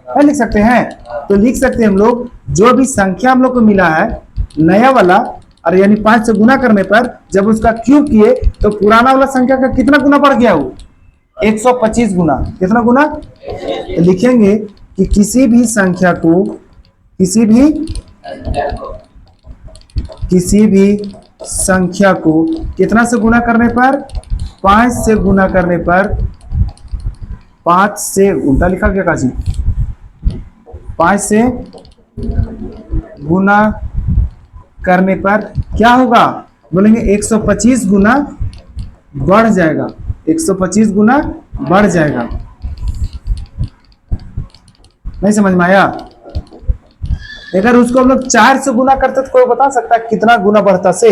नहीं लिख सकते हैं? तो लिख सकते हैं हम लोग जो भी संख्या हम लोग को मिला है नया वाला, और यानी 5 से गुना करने पर जब उसका क्यूब किए तो पुराना वाला संख्या का कितना गुना बढ़ गया? वो 125 गुना। कितना गुना? तो लिखेंगे कि किसी भी संख्या को, किसी भी संख्या को कितना से गुना करने पर? 5 से गुना करने पर, 5 से उल्टा लिखा गया काजी, 5 से गुना करने पर क्या होगा? बोलेंगे 125 गुना बढ़ जाएगा, 125 गुना बढ़ जाएगा। नहीं समझ में आया? अगर उसको हम लोग 4 से गुना करते तो कोई बता सकता है कितना गुना बढ़ता से?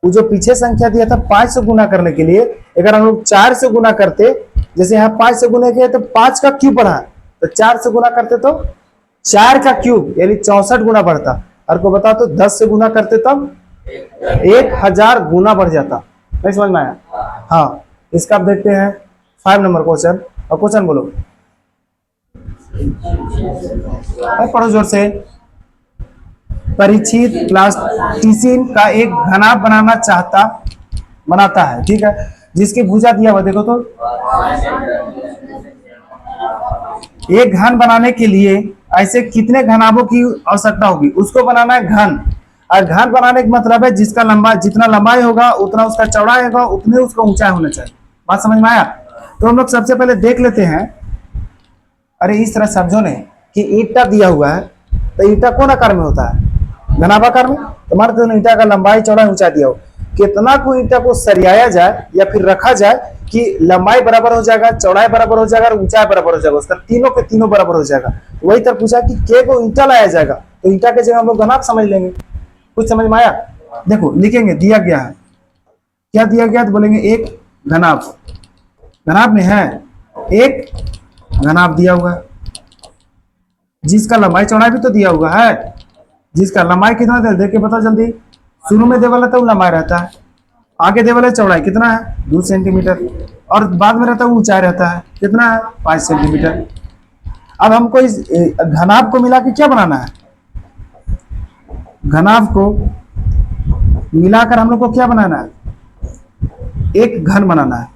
वो जो पीछे संख्या दिया था 5 से गुना करने के लिए, अगर हम लोग 4 से गुना करते, जैसे यहाँ 5 से गुना किया तो 5 का क्यूब बढ़ा, तो 4 से गुना करते तो 4 का क्यूब यानी 64 गुना बढ़ता। और को बता तो 10 से गुना करते तब 1000 गुना बढ़ जाता। नहीं समझ में आया? हाँ, इसका आप देखते हैं 5 नंबर क्वेश्चन। और क्वेश्चन बोलो, पढ़ो जोर से। परिचित प्लास्टिसिन का एक घनाभ बनाता है, ठीक है, जिसकी भुजा दिया हुआ देखो तो। एक घन बनाने के लिए ऐसे कितने घनाभों की आवश्यकता होगी, उसको बनाना है घन। और घन बनाने का मतलब है जिसका लंबा, जितना लंबाई होगा उतना उसका चौड़ाई होगा, उतने उसका ऊंचाई होना चाहिए। बात समझ में आया? तो हम लोग सबसे पहले देख लेते हैं। अरे इस तरह समझो नहीं कि ईंटा दिया हुआ है, तो ईंटा कौन आकार में होता है? घनाभाकार में। तो मान लो ईंटा का लंबाई चौड़ाई ऊंचाई दिया हो, कितना को ईंटा को सरियाया जाए या फिर रखा जाए कि लंबाई बराबर हो जाएगा, चौड़ाई बराबर हो जाएगा और ऊंचाई बराबर हो जाएगा, उसका तीनों के तीनों बराबर हो जाएगा। वही तरह पूछा कि के को ईंटा लाया जाएगा, तो ईंटा के जगह हम लोग घनाभ समझ लेंगे। कुछ समझ में आया? देखो लिखेंगे, दिया गया है, क्या दिया गया, तो बोलेंगे एक घनाभ। घनाभ में है एक घनाभ दिया हुआ है, जिसका लंबाई चौड़ाई भी तो दिया हुआ है, जिसका लंबाई कितना दे, देख के बताओ जल्दी। शुरू में दे वाला तो लंबाई रहता है, आगे दे वाला चौड़ाई कितना है 2 सेंटीमीटर, और बाद में रहता है ऊंचाई रहता है कितना है 5 सेंटीमीटर। अब हमको इस घनाभ को मिला के क्या बनाना है? घनाभ को मिलाकर हम लोग को क्या बनाना है? एक घन बनाना है,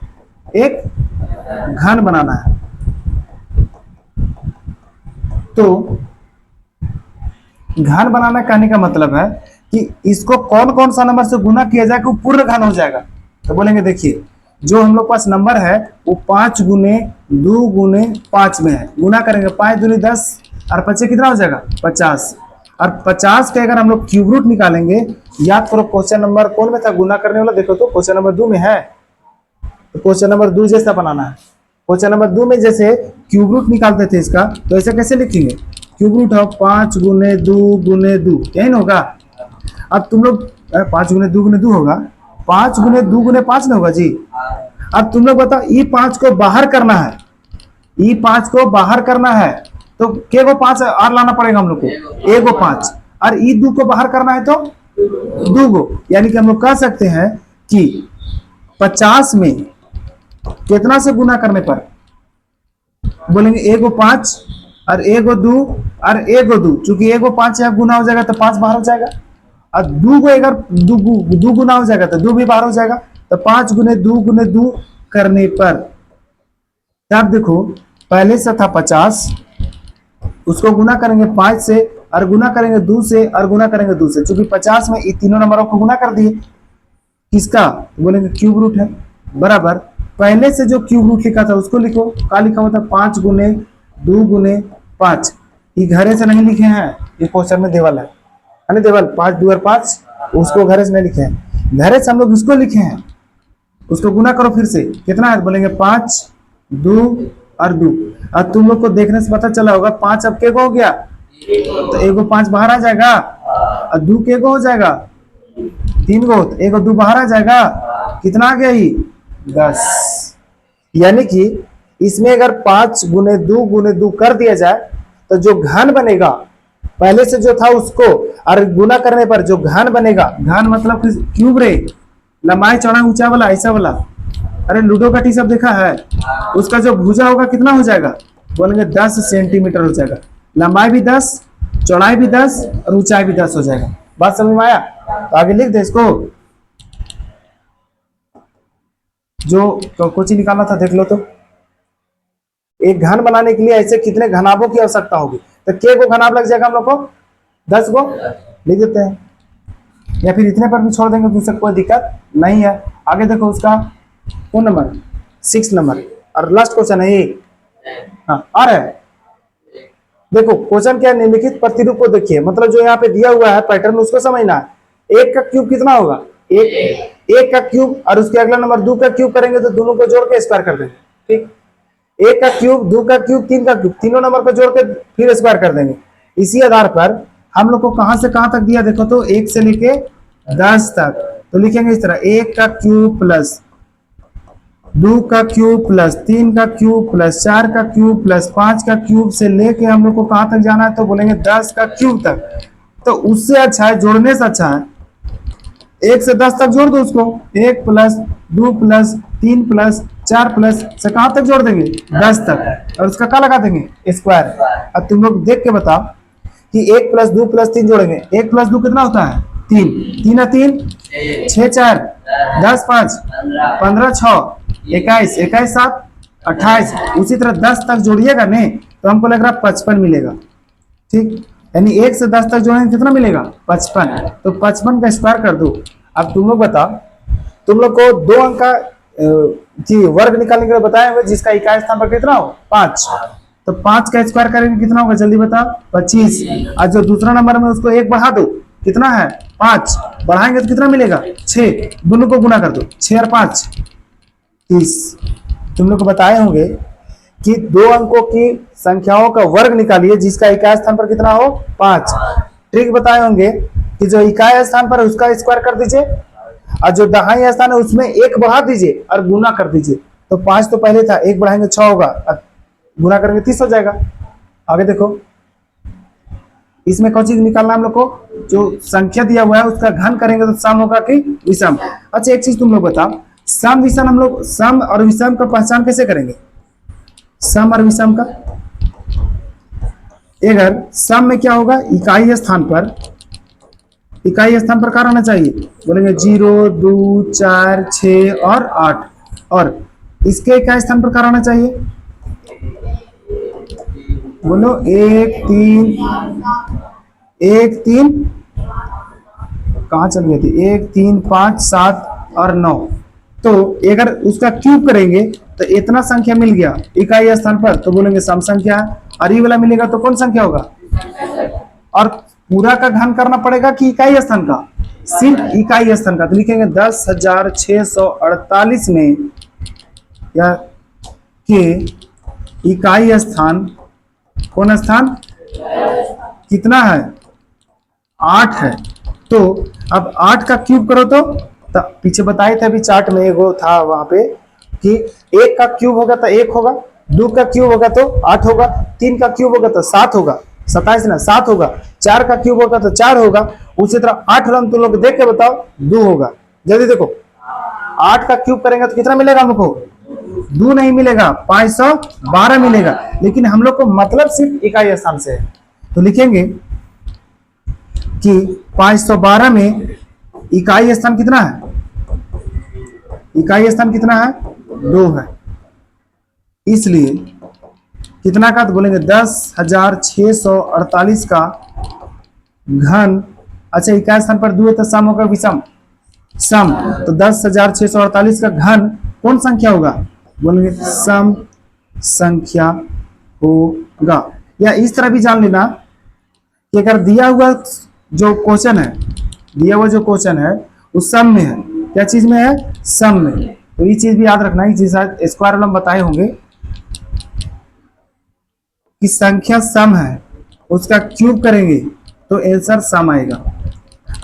एक घन बनाना है। तो घन बनाना कहने का मतलब है कि इसको कौन कौन सा नंबर से गुना किया जाए कि वो पूर्ण घन हो जाएगा। तो बोलेंगे देखिए, जो हम लोग पास नंबर है वो 5 गुने 2 गुने 5 में है, गुना करेंगे 5 दूनी 10 और 5 कितना हो जाएगा 50। और 50 के अगर हम लोग क्यूब रूट निकालेंगे, याद करो क्वेश्चन नंबर कौन में था गुना करने वाला, देखो तो क्वेश्चन नंबर 2 में है, तो क्वेश्चन नंबर 2 जैसा बनाना है। क्वेश्चन नंबर 2 में जैसे क्यूब रूट निकालते थे इसका, तो ऐसे कैसे लिखेंगे? क्यूब रूट हो 5 गुने 2 गुने 2, यही ना होगा। अब तुम लोग 5 गुने 2 गुने 2 होगा, 5 गुने 2 गुने 5 ना होगा जी। अब तुम लोग बताओ, ई 5 को बाहर करना है, ई 5 को बाहर करना है, तो के को 5 और लाना पड़ेगा हम लोग को, ए को 5, और ई 2 को बाहर करना है तो 2 को। यानी कि हम लोग कह सकते हैं कि 50 में कितना से गुना करने पर, बोलेंगे ए को 5 और ए को 2 और ए को 2, चूंकि ए को 5 यहाँ गुना हो जाएगा तो 5 बाहर हो जाएगा, और 2 को अगर 2 गुना हो जाएगा तो 2 भी बाहर हो जाएगा, तो 5 गुने 2 करने पर, अब देखो पहले से था 50, उसको गुना करेंगे 5 से और गुना करेंगे 2 से और गुना करेंगे 2 से, चूंकि 50 में ये तीनों नंबरों को गुना कर दिए, किसका? बोलेंगे क्यूब रूट है, बराबर पहले से जो क्यूब रूट लिखा था उसको लिखो। क्या लिखा हुआ था? 5 गुने 2 गुने 5। ये घरे से नहीं लिखे हैं, ये क्वेश्चन में देवल है ना, देवल 5 2 और 5, उसको घरे से नहीं लिखे हैं, घरे से हम लोग इसको लिखे हैं। उसको गुना करो फिर से, कितना है? बोलेंगे 5 2 और 2, और तुम लोग को देखने से पता चला होगा 5 अब के को हो गया, तो एक को 5 बाहर आ जाएगा, और 2 के को हो जाएगा 3 को, तो एक को 2 बाहर आ जाएगा, कितना आ गया ही 10। यानी कि इसमें अगर 5 गुने 2 गुने 2 कर दिया जाए तो जो घन बनेगा पहले से जो था उसको और गुना करने पर जो घन बनेगा, घन मतलब क्यूब रे, लंबाई चौड़ा ऊंचा वाला, ऐसा वाला, अरे लूडो का टी सब देखा है, उसका जो भुजा होगा कितना हो जाएगा? बोलेंगे 10 सेंटीमीटर हो जाएगा, लंबाई भी 10, चौड़ाई भी 10 और ऊंचाई भी 10 हो जाएगा। बात समझ में आया? तो आगे लिख दे इसको, जो कोची निकालना था देख लो। तो एक घन बनाने के लिए ऐसे कितने घनाभों की आवश्यकता होगी, तो के को घनाभ लग जाएगा हम लोग को 10 को लिख देते हैं, या फिर इतने पर भी छोड़ देंगे तो उससे कोई दिक्कत नहीं है। आगे देखो उसका कौन नंबर 6 नंबर और लास्ट क्वेश्चन है ये। हाँ आ रहा है, देखो क्वेश्चन क्या है, निम्नलिखित प्रतिरूप को देखिए, मतलब जो यहाँ पे दिया हुआ है पैटर्न उसको समझना है। 1 का क्यूब कितना होगा? एक का क्यूब, और उसके अगला नंबर 2 का क्यूब करेंगे तो दोनों को जोड़ के स्क्वायर कर देंगे, ठीक। 1 का क्यूब, 2 का क्यूब, 3 का क्यूब, तीनों नंबर को जोड़ के फिर स्क्वायर कर देंगे। इसी आधार पर हम लोग को कहां से कहां तक दिया, देखो तो 1 से लेके 10 तक, तो लिखेंगे इस तरह 1 का क्यूब प्लस 2 का क्यूब प्लस 3 का क्यूब प्लस 4 का क्यूब प्लस 5 का क्यूब से लेके हम लोग को कहां तक जाना है, तो बोलेंगे 10 का क्यूब तक। तो उससे अच्छा है, जोड़ने से अच्छा है 1 से 10 तक जोड़ दो उसको, 1 प्लस 2 प्लस 3 प्लस 4 प्लस से कहां तक जोड़ देंगे 10 तक, और उसका क्या लगा देंगे स्क्वायर। अब तुम लोग देख के बताओ कि 1 + 2 + 3 जोड़ेंगे। 1 + 2 कितना होता है? 3, 3 और 3 6, 4 10 5 15 6 21 21 7 28। उसी तरह 10 तक जोड़िएगा नहीं तो हमको लग रहा है 55 मिलेगा। ठीक, यानी 1 से 10 तक जोड़ेंगे कितना मिलेगा? 55। तो 55 का स्क्वायर कर दो। अब तुम लोग बताओ, तुम लोग को 2 अंक का जी वर्ग निकालने के लिए बताया हुआ, जिसका इकाई स्थान पर कितना हो? 5। तो 5 का स्क्वायर करेंगे कितना होगा? जल्दी बताओ। 25। और जो दूसरा नंबर में उसको 1 बढ़ा दो, कितना है? 5। बढ़ाएंगे तो कितना मिलेगा? 6। दोनों को गुना कर दो, 6 और 5 30। तुम लोग को बताए होंगे कि 2 अंकों की संख्याओं का वर्ग निकालिए जिसका इकाई स्थान पर कितना हो? 5। ट्रिक बताए होंगे कि जो इकाई स्थान पर उसका स्क्वायर कर दीजिए और जो दहाई स्थान है उसमें 1 बढ़ा दीजिए और गुना कर दीजिए। तो 5 तो पहले था, 1 बढ़ाएंगे 6 होगा, गुना करेंगे 30 हो जाएगा। आगे देखो, इसमें कौन चीज निकालना है हम लोग को? जो संख्या दिया हुआ है उसका घन करेंगे तो सम होगा कि विषम? अच्छा एक चीज तुम लोग बताओ, सम विषम हम लोग सम और विषम का पहचान कैसे करेंगे? सम और विषम का, अगर सम में क्या होगा? इकाई स्थान पर क्या रहना चाहिए? बोलेंगे 0 2 4 6 और 8। और इसके इकाई स्थान पर क्या रहना चाहिए? बोलो 1 3 1 3 कहाँ चल गई थी? 1 3 5 7 और 9। तो अगर उसका क्यूब करेंगे तो इतना संख्या मिल गया इकाई स्थान पर, तो बोलेंगे सम संख्या। और ये वाला मिलेगा तो कौन संख्या होगा? और पूरा का घन करना पड़ेगा कि इकाई स्थान का? सिर्फ इकाई स्थान का। तो लिखेंगे 10,648 में या के इकाई स्थान, कौन स्थान कितना है? 8 है। तो अब 8 का क्यूब करो तो पीछे बताए थे अभी चार्ट में एगो था वहां पे कि 1 का क्यूब होगा तो 1 होगा, 2 का क्यूब होगा तो 8 होगा, 3 का क्यूब होगा तो 7 होगा, 27 ना 7 होगा, 4 का क्यूब होगा तो 4 होगा। उसी तरह 8 रन तुम लोग देख के बताओ 2 होगा। जल्दी देखो, 8 का क्यूब करेंगे तो कितना मिलेगा हमको? 2 नहीं मिलेगा, 512 मिलेगा। लेकिन हम लोग को मतलब सिर्फ इकाई स्थान से है, तो लिखेंगे कि 512 में इकाई स्थान कितना है? इकाई स्थान कितना है? 2 है। इसलिए कितना का? तो बोलेंगे 10,648 का घन। अच्छा इकाई स्थान पर 2 है तो सम होगा विषम? सम। तो 10,648 का घन कौन संख्या होगा? बोलेंगे सम संख्या होगा। या इस तरह भी जान लेना कि अगर दिया हुआ जो क्वेश्चन है, दिया हुआ जो क्वेश्चन है उस सम में है। क्या चीज में है? सम में। तो ये चीज भी याद रखना है। चीज स्क्वायर वाला बताए होंगे कि संख्या सम है, उसका क्यूब करेंगे तो आंसर सम आएगा।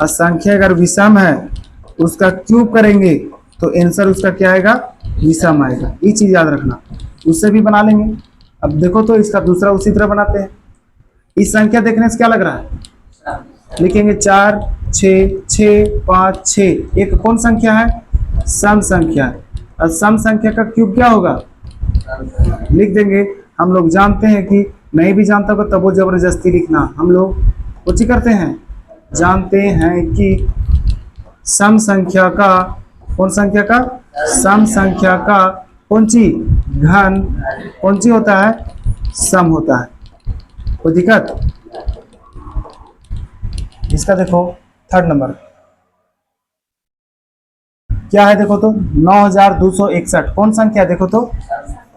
और संख्या अगर विषम है उसका क्यूब करेंगे तो आंसर उसका क्या आएगा? विषम आएगा। ये चीज याद रखना, उससे भी बना लेंगे। अब देखो तो इसका दूसरा उसी तरह बनाते हैं। इस संख्या देखने से क्या लग रहा है? लिखेंगे 4 6 6 5 6। एक कौन संख्या है? सम संख्या। और सम संख्या का क्यूब क्या होगा? लिख देंगे। हम लोग जानते हैं कि नहीं भी जानता होगा तब वो जबरदस्ती लिखना, हम लोग कुछ करते हैं, जानते हैं कि सम संख्या का, कौन संख्या का? सम संख्या का कौन सी घन कौन सी होता है? सम होता है। कोई दिक्कत? इसका देखो थर्ड नंबर क्या है? देखो तो 9,261 कौन संख्या? देखो तो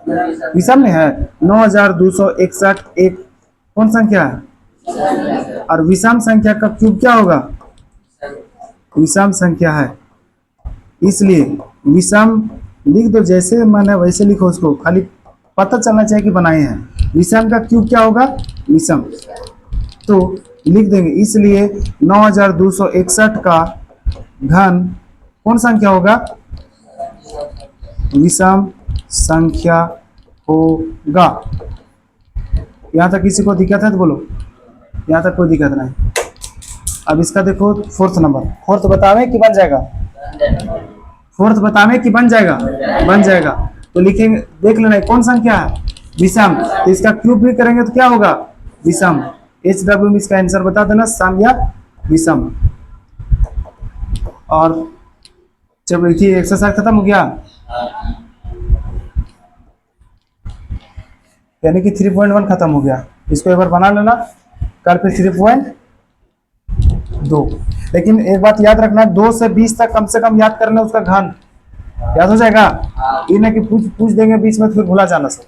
विषम में है। 9,261 एक कौन संख्या है? और विषम संख्या का क्यूब क्या होगा? विषम संख्या है। इसलिए विषम लिख दो, जैसे मन है वैसे लिखो, उसको खाली पता चलना चाहिए कि बनाए हैं। विषम का क्यूब क्या होगा? विषम। तो लिख देंगे, इसलिए 9,261 का घन कौन संख्या होगा? विषम संख्या होगा। यहां तक किसी को दिक्कत है तो बोलो, यहां तक कोई दिक्कत नहीं। अब इसका देखो फोर्थ नंबर। फोर्थ बतावे कि बन जाएगा? फोर्थ बतावे कि बन जाएगा? बन जाएगा। तो लिखेंगे, देख लेना कौन संख्या है? विषम। तो इसका क्यूब भी करेंगे तो क्या होगा? विषम। HW में इसका आंसर बता देना, सम या विषम। और जब देखिए एक्सरसाइज खत्म हो गया, यानी कि 3.1 खत्म हो गया। इसको एक बार बना लेना, कल फिर 3.2। लेकिन एक बात याद रखना, 2 से 20 तक कम से कम याद करना उसका घन, याद हो जाएगा। ये ना कि पूछ देंगे बीच में तो फिर भुला जाना सब।